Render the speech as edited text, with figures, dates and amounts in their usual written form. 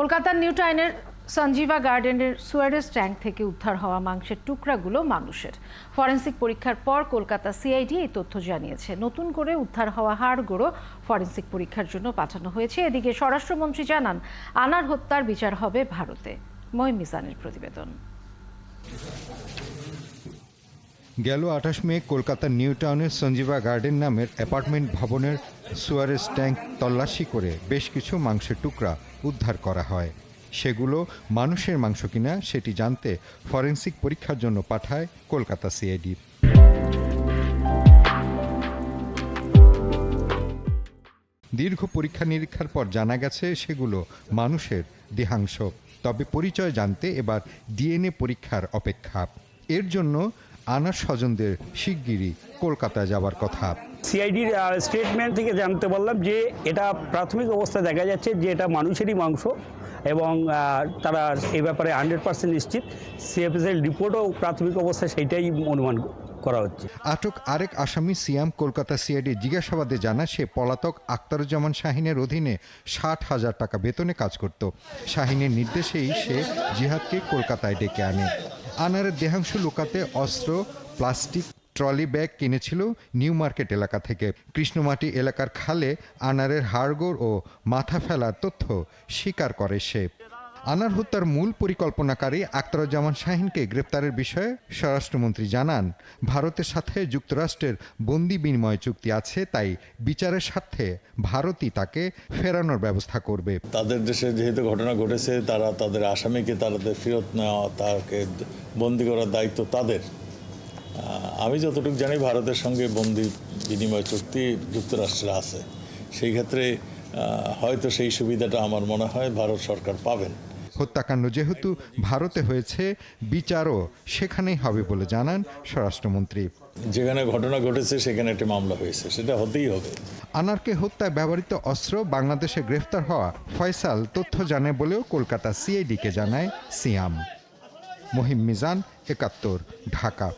কলকাতার নিউ টাউনের সঞ্জীবা গার্ডেনের সুয়ারেজ ট্যাঙ্ক থেকে উদ্ধার হওয়া মাংসের টুকরাগুলো মানুষের। ফরেনসিক পরীক্ষার পর কলকাতা সিআইডি এই তথ্য জানিয়েছে। নতুন করে উদ্ধার হওয়া হাড়গুলো ফরেনসিক পরীক্ষার জন্য পাঠানো হয়েছে। এদিকে স্বরাষ্ট্রমন্ত্রী জানান, আনার হত্যার বিচার হবে ভারতে। মহিম মিজানের প্রতিবেদন। গেল ২৮ মে কলকাতার নিউ টাউনের সঞ্জীবা গার্ডেন নামের অ্যাপার্টমেন্ট ভবনের সুয়ারেজ ট্যাঙ্ক তল্লাশি করে বেশ কিছু মাংসের টুকরা উদ্ধার করা হয়। সেগুলো মানুষের মাংস কিনা সেটি জানতে ফরেনসিক পরীক্ষার জন্য পাঠায় কলকাতা সিআইডি। দীর্ঘ পরীক্ষা নিরীক্ষার পর জানা গেছে সেগুলো মানুষের দেহাংশ। তবে পরিচয় জানতে এবার ডিএনএ পরীক্ষার অপেক্ষা। এর জন্য আনার স্বজনদের শিগগিরই কলকাতায় যাবার কথা। সিআইডির স্টেটমেন্ট থেকে জানতে পারলাম যে এটা প্রাথমিক অবস্থায় দেখা যাচ্ছে যে এটা মানুষেরই মাংস এবং তারা এই ব্যাপারে 100% নিশ্চিত। সিএফএসএল রিপোর্টও প্রাথমিক অবস্থায় সেইটাই অনুমান করা হচ্ছে। আটক আরেক আসামি সিয়াম কলকাতা সিআইডি জিজ্ঞাসাবাদে জানায় সে পলাতক আখতারুজ্জামান শাহিনের অধীনে ৬০,০০০ টাকা বেতনে কাজ করত। শাহিনের নির্দেশেই সে জিহাদকে কলকাতায় ডেকে আনে। আনারের দেহাংশ লুকাতে অস্ত্র, প্লাস্টিক, ট্রলি ব্যাগ কিনেছিল নিউ মার্কেট এলাকা থেকে। কৃষ্ণমাটি এলাকার খালে আনারের হাড়গোড় ও মাথা ফেলার তথ্য স্বীকার করে সে। আনার হত্যার মূল পরিকল্পনাকারী আখতারুজ্জামান শাহিনকে গ্রেপ্তারের বিষয়ে স্বরাষ্ট্রমন্ত্রী জানান, ভারতের সাথে যুক্তরাষ্ট্রের বন্দি বিনিময় চুক্তি আছে, তাই বিচারের স্বার্থে ভারতই তাকে ফেরানোর ব্যবস্থা করবে। তাদের দেশে যেহেতু ঘটনা ঘটেছে, তারা তাদের আসামিকে তাদের ফেরত নেওয়া, তাকে বন্দি করার দায়িত্ব তাদের। আমি যতটুকু জানি ভারতের সঙ্গে বন্দি বিনিময় চুক্তি যুক্তরাষ্ট্রের আছে। সেই ক্ষেত্রে হয়তো সেই সুবিধাটা আমার মনে হয় ভারত সরকার পাবেন। হত্যাকাণ্ড যেহেতু ভারতে হয়েছে, বিচারও সেখানেই হবে বলে জানান স্বরাষ্ট্রমন্ত্রী। যেখানে ঘটনা ঘটেছে সেখানে একটা মামলা হয়েছে, সেটা হতেই হবে। আনারকে হত্যায় ব্যবহৃত অস্ত্র বাংলাদেশে গ্রেফতার হওয়া ফয়সাল তথ্য জানে বলেও কলকাতা সিআইডিকে জানায় সিয়াম। মহিম মিজান, ৭১, ঢাকা।